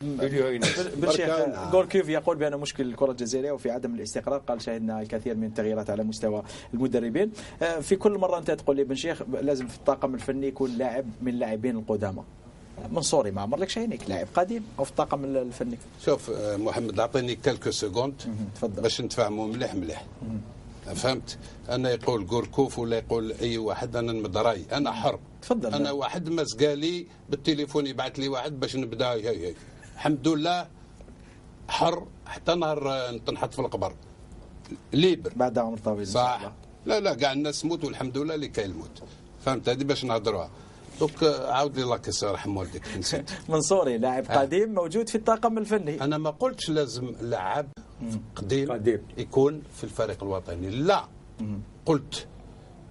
بالشيخ غوركيف يقول بأن مشكل الكرة الجزائرية وفي عدم الاستقرار. قال شاهدنا الكثير من التغييرات على مستوى المدربين. في كل مرة أنت تقول لي بن شيخ لازم في الطاقم الفني يكون لاعب من اللاعبين القدامى. منصوري ما عمر لك شينيك لاعب قديم أو في الطاقم الفني؟ شوف محمد أعطيني كالكو سكوند باش نتفاهموا مليح. فهمت؟ أنا يقول غوركوف ولا يقول أي واحد، أنا نمد رأي، أنا حر. تفضل. أنا واحد مسقالي بالتليفون يبعث لي واحد باش نبدا هي الحمد لله حر حتى نهار نحط في القبر ليبر بعد عمر طويل. صح. لا كاع الناس تموت والحمد لله اللي كاين الموت. فهمت؟ هذه باش نهضروها. دوك عاود لي لاكس رحم والديك نسيت. منصوري لاعب قديم موجود في الطاقم الفني. انا ما قلتش لازم لاعب قديم يكون في الفريق الوطني، لا. قلت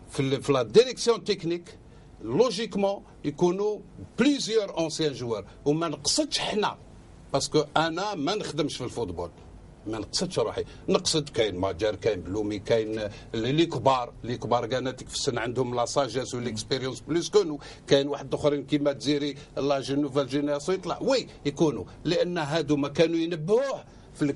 في لا ديريكسيون تكنيك لوجيكمون يكونوا بليزيور اونسيان جوار، وما نقصدش حنا باسكو انا ما نخدمش في الفوتبول، ما نقصدش روحي، نقصد كاين ماجر، كاين بلومي، كاين اللي كبار كانتك في السن عندهم لا ساجيس والاكسبيريونس بلوس كونوا، كاين واحد اخرين كيما تزيري لا جينوفال جينيراسيون يطلع وي يكونوا، لان هادو ما كانوا ينبهوه في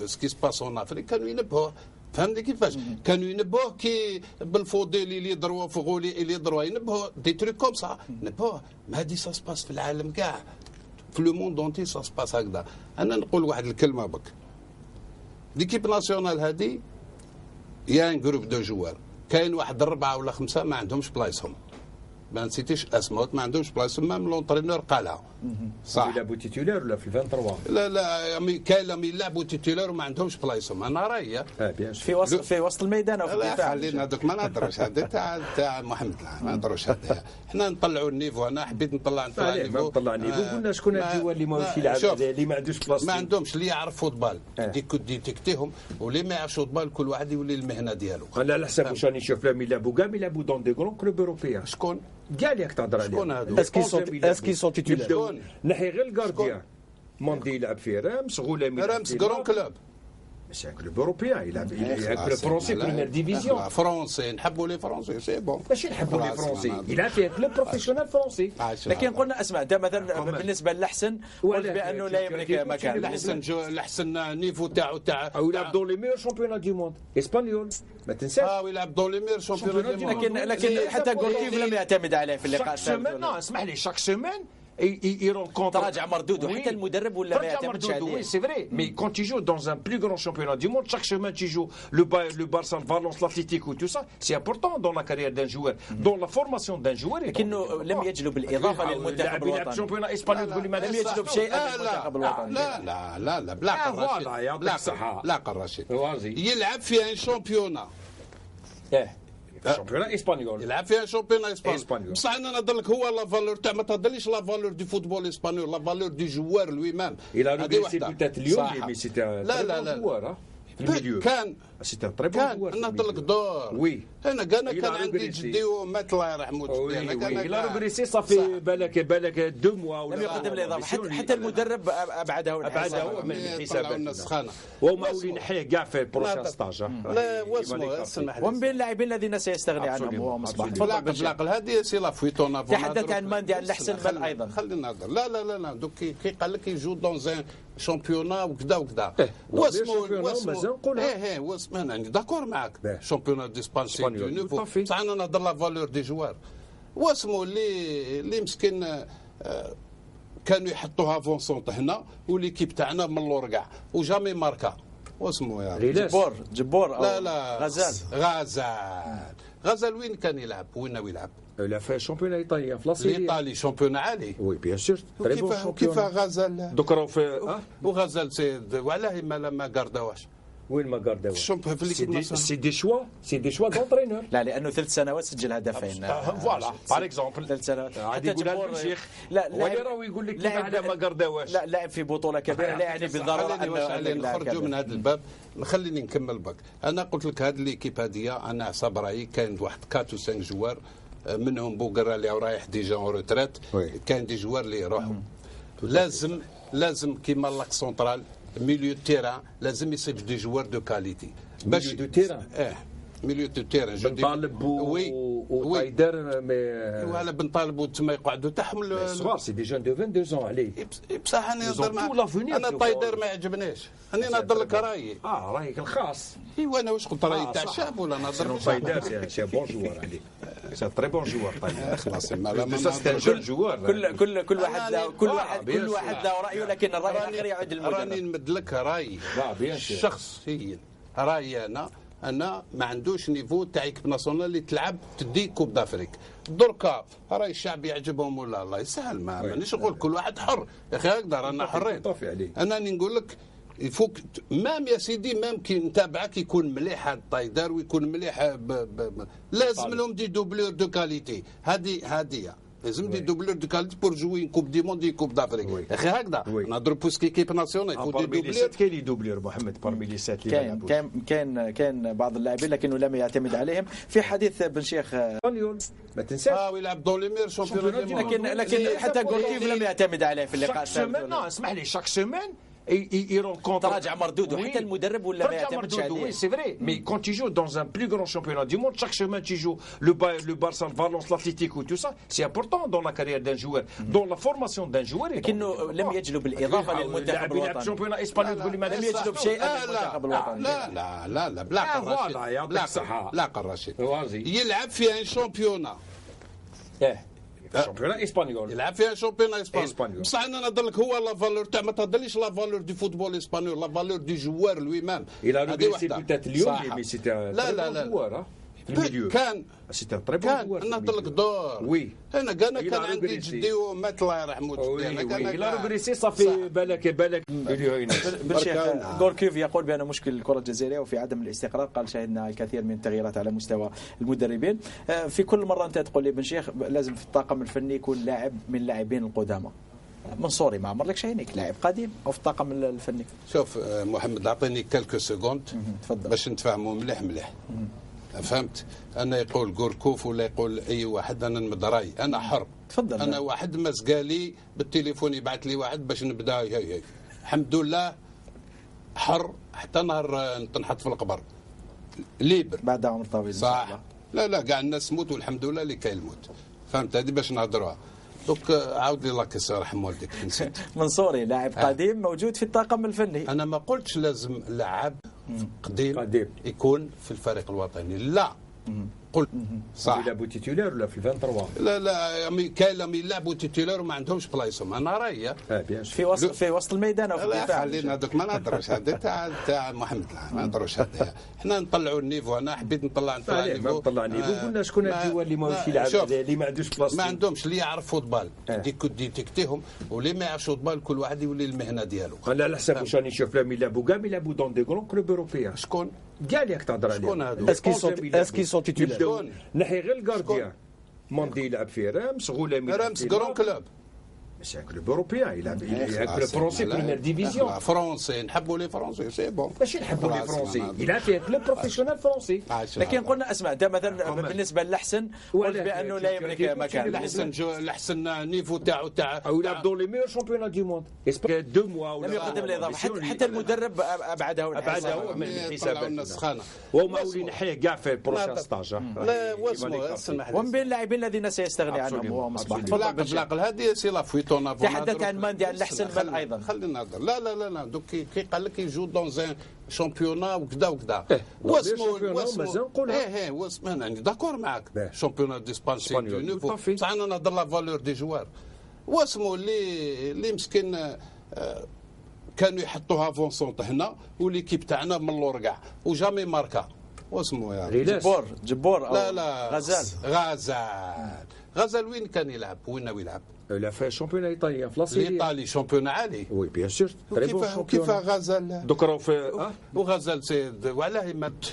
سكي سباس اون افريك، كانوا ينبهوه. فهمتني كيفاش؟ كانوا ينبهوه كي بالفوديلي اللي يضروا في غولي اللي يضروا ينبهوه دي تريك كوم سا نبهوه. ما هذه سا سباس في العالم كاع، في لو موند اونتي سا سباس هكذا. انا نقول واحد الكلمه بك، ليكيب ناسيونال هذه يا ان جروب دو جوار، كاين واحد 4 ولا 5 ما عندهمش بلايصهم، ما نسيتيش اسماء، ما عندهمش بلايصهم، مام لونترينور قالها صح. يلعبوا تيتولار ولا في 23؟ لا كاين لهم يلعبوا تيتولار وما عندهمش بلايصهم. انا رايي في وسط الميدان او في الدفاع. خلينا هذوك ما نهضروش هذا تاع محمد، ما نهضروش هذا. حنا نطلعوا النيفو، انا حبيت نطلع النيفو. قلنا شكون الجوال اللي ماهوش يلعب، اللي ما عندوش بلاصه، ما عندهمش اللي يعرف فوتبال ديتيكتيهم، واللي ما يعرفش فوتبال كل واحد يولي المهنه ديالو. انا على حسب واش راني نشوف لهم يلعبوا كاع يلعبوا دون دي غرون كلوب اوروبيان. شكون؟ كاع اللي راك تهضر عليهم شكون هادو؟ اسكي سون تيتولار؟ نحي غير الكارديان، موندي يلعب في رامس، غلامي رامس غرون كلوب، ماشي كلوب اوروبيان، يلعب الفرنسي بريمير ديفيزيون. فرنسي نحبوا لي فرنسي سي بون، ماشي نحبوا لي فرنسي، يلعب في كلوب بروفيسيونال فرنسي. لكن قلنا اسمع انت مثلا بالنسبه للحسن قلت بانه لا يملك مكان. الحسن نيفو تاعو او يلعب دون لي ميور شامبيونات دي موند اسبانيول، ما تنساش. ويلعب دون لي ميور شامبيونات دي موند. لكن حتى غوركيف لم يعتمد عليه في اللقاء السابق. اسمح لي، شاك سيمين تراجع مردود، وحتى المدرب ولا ما يعتمدش عليه. Oui, c'est vrai. Mais quand tu joues dans un plus grand championnat du monde, chaque semaine tu joues le Barça, le Valence, l'Atlético ou tout ça, c'est important dans la carrière d'un joueur, dans la formation d'un joueur. لكنه لم يجلب الإضافة للمنتخب الوطني. الشامبيونات الإسبانيول تقول لي ما لم يجلب شيئا للمنتخب الوطني. لا بلا رشيد، لا رشيد يلعب في ان شامبيونا. شامبيونات اسبانيول يلعب فيها شامبيونات اسبانيول. بصح انا نهضر لك هو لا فالور تاع، ما تهضرليش لا فالور دي فوتبول اسبانيول، لا فالور دي جوار لوي مام. الى روبيسي بوتات اليوم مي سيتي لا جوار في الميليو كان سيتي تري بون جوار. نهضر لك دور وي انا كان عندي جدي ومات الله يرحمه جدي. انا كان الى روبيسي صافي بالك 2 موا ولا لم يقدم الاضافه، حتى المدرب ابعده من الحسابات السخانه، وما ولي نحيه كاع في بروشان ستاج. لا واسمح ومن بين اللاعبين الذين سيستغني عنهم هو مصباح. بالعقل هذه سي لا فويتون. تحدث عن ماندي، عن الحسن بل ايضا. خلينا نهضر. لا دوك كي قال لك يجو دون زان شامبيونا وكذا واسمو واسمو انا داكور معاك. شامبيونا ديسبان سي دو نيفو، بصح انا نهضر لا فالور دي جوار. واسمو اللي مسكين كانوا يحطوها فونسونت هنا وليكيب تاعنا من اللور كاع وجامي ماركا. واسمو يا جبور لا غزال وين كان يلعب؟ وين يلعب؟ لا في الشامبيون الايطالي في لاسيريا. الايطالي شامبيون عالي. وي بيان سور. كيف غزال دوك راهو في وغزال سيد وعلاه ما قرداوش. وين ما قرداوش؟ الشامبيون في ليكيب سي دي شوا دونترينور. لا لانه 3 سنوات سجل هدفين. فوالا باغ اكزومبل 3 سنوات. حتى يقولها الشيخ. لا راهو يقول لك على ما قرداوش. لا لاعب في بطوله كبيره، لا يعني بالضروره انه نخرجوا من هذا الباب. خليني نكمل بك. انا قلت لك هذه ليكيب هذه انا حسب رايي كاين واحد 4 و 5 جوار، منهم بوغرا اللي رايح ديجا اون روتريت، كاين دي جوار اللي يروحوا. لازم كيما لاك سونترال ميليو تيران لازم يصيب دي جوار دو كاليتي باش دو تيران. ميليو دو تيران طالب وطايدر ولا بنطالبوا تما يقعدوا تحهم الصغار سي دي جون دو 22 عليه. بصح انا انا طايدر ما يعجبنيش، انا نهضر لك رايي. رايك الخاص. ايوا انا واش قلت رايي تاع الشعب ولا نهضر طايدر سي بون جوار عليه، سي تري بون جوار طايدر. خلاص كل واحد له رايه، لكن الراي الاخر يعود للمدرب. راني نمد لك رايي شخصيا. رايي انا ما عندوش نيفو تاع ايكيب ناسيونال اللي تلعب تدي كوب دافريك. دركا راي الشعب يعجبهم ولا الله يسهل، مانيش نقول كل واحد حر يا اخي، هكذا رانا حرين. انا نقول لك يفوك مام يا سيدي، مام كي نتابعك يكون مليح هذا الطايدر ويكون مليح لازم لهم دي دوبلور دو كاليتي. هذه لازم دي دوبلور دو كاليتي بور جوي كوب دي موند كوب دافريك يا اخي، هكذا نهضروا بوسكي كيب ناسيونال يفوت دي دوبلور. كاين لي دوبلور محمد بارمي لي سات كان بعض اللاعبين لكنه لم يعتمد عليهم. في حديث بن شيخ ما تنساش ويلعب دون لي مير شامبيون، لكن حتى غوركيف لم يعتمد عليه في اللقاء السابق. اسمح لي شاك سيمين تراجع مردود، وحتى المدرب ولا ما يعتمدش عليه. سي فري، مي كون tu joues dans un plus grand championnat du monde, chaque semaine tu joues le Barça, le Valence, l'Atlético, tout ça, c'est important dans la carrière d'un joueur, dans la formation d'un joueur. لكنه لم يجلب الإضافة للمنتخب الوطني. الشامبيون اسبانيول تقول لي ما لم يجلب شيئا للمنتخب الوطني. لا بلا قراشي يلعب فيها الشامبيونا. الشامبيون اسبانيول يلعب فيها شامبيون اسبانيول. بصح انا نهضر لك هو لا فالور تاع، ما تهضرليش لا فالور دي فوتبول اسبانيول، لا فالور دي جوار لوي مام. هذه وحده اليوم مي سي لا كان نهضر لك دور. وي انا كان عندي جدي ومات الله يرحمه جدي. انا كان لا روغريسي صافي بالك بن شيخ غوركيف يقول بان مشكل الكره الجزائريه وفي عدم الاستقرار. قال شاهدنا الكثير من التغييرات على مستوى المدربين. في كل مره انت تقول لي بن شيخ لازم في الطاقم الفني يكون لاعب من اللاعبين القدامى. منصوري ما عمر لك شينيك لاعب قديم او في الطاقم الفني. شوف محمد اعطيني كالكو سكوند باش نتفاهموا مليح. فهمت؟ انا يقول غوركوف ولا يقول اي واحد، انا نمد راي، انا حر. تفضل. انا واحد مسقالي بالتليفون يبعث لي واحد باش نبدا هي الحمد لله حر حتى نهار نحط في القبر ليبر بعد عمر طويل. صح. لا كاع الناس تموت والحمد لله اللي كاين الموت. فهمت؟ هذه باش نهضروها. دوك عاود لي لاكس رحم والديك نسيت. منصوري لاعب قديم موجود في الطاقم الفني. انا ما قلتش لازم لاعب قديم يكون في الفريق الوطني، لا قلت صح يلعبوا تيتولار ولا في 23. لا كاين لهم يلعبوا تيتولار وما عندهمش بلايصهم. انا رايي في وسط الميدان او في الدفاع. خلينا هذوك ما نهضروش هذا تاع محمد، لا ما نهضروش هذا. حنا نطلعوا النيفو. انا حبيت نطلع النيفو. قلنا شكون الجوال اللي ماهوش يلعب، اللي ما عندوش بلاصه، ما عندهمش اللي يعرف فوتبال ديتيكتيهم، واللي ما يعرفش فوتبال كل واحد يولي المهنه ديالو. انا على حسب واش راني نشوف لهم يلعبوا كاع يلعبوا دون دي غرون كلوب اوروبيان. شكون كاع اللي راك تهضر عليهم؟ شكون هذو؟ اسكي سون تيتولار؟ نحي غير الكارديان. موندي يلعب في رامس، غلامي رامس غرون كلوب، ماشي كلوب اوروبيان يلعب كلوب فرونسي بريمير ديفيزيون. فرونسي نحبوا لي فرونسي سي بون، ماشي نحبوا لي فرونسي، يلعب في كلوب بروفيسيونيل فرونسي. لكن قلنا اسمع انت مثلا بالنسبه للحسن قلت بانه لا يملك مكان. الحسن نيفو تاعو او يلعب دون لي ميور شامبيون دو موند 2 موا ولا لم يقدم الاضافه. حتى المدرب ابعده من الحسابات. وما ولي نحيه كاع في بروشان ستاج. لا واسمه ومن بين اللاعبين الذين سيستغني عنهم هو مصباح. تفضل. هذه سي لا فويتون. تحدث عن ماندي عن الحسن بل ايضا. خلينا نهضر. لا دوك كي قال لك يجو دون زان شامبيونا وكذا واسمه انا داكور معاك. شامبيونا ديسبان سي دو نيفو. بصح انا نهضر لا فالور دي جوار. واسمو اللي مسكين كانوا يحطوها فونسونت هنا وليكيب تاعنا من اللور كاع وجامي ماركا. واسمو يا جبور أو لا غزال وين كان يلعب؟ وين يلعب؟ لا في الشامبيون الايطالي في لاسيريا. الايطالي شامبيون عالي. وي بيان سور. كيف غزال دوك راهو في وغزال سيد وعلاه مات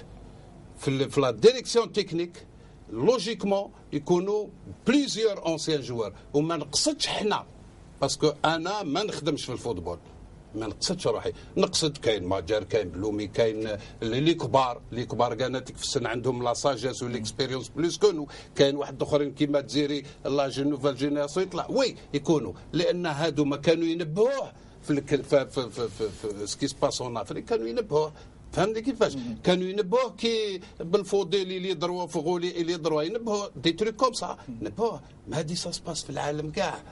في لا ديريكسيون تكنيك لوجيكمون يكونوا بليزيور اونسيان جوار. وما نقصدش حنا باسكو انا ما نخدمش في الفوتبول، ما نقصدش روحي، نقصد كاين ماجر كاين بلومي كاين اللي كبار كانت في السن عندهم لا ساجيس والاكسبيريونس بلوس كونوا. كاين واحد اخرين كيما تزيري لا جنوفال جينيراسيون يطلع وي يكونوا، لان هادو ما كانوا ينبهوه في سكي سباس اون افريك، كانوا ينبهوه فهمتني كيفاش كانوا ينبهوه كي بالفوديل اللي يضروا فغولي اللي يضروا ينبهوه دي تريك كوم سا نبهوه. ما هذه سا سباس في العالم كاع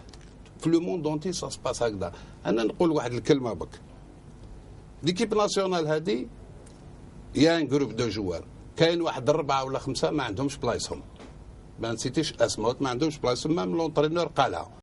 في لو موند اونتي سا سباس هكذا. انا نقول واحد الكلمه بك ليكيب ناسيونال هذه يا ان جروب دو جوار كاين واحد 4 ولا 5 ما عندهمش بلايصهم ما نسيتيش اسماء ما عندهمش بلايصهم. مام لونترينور قالها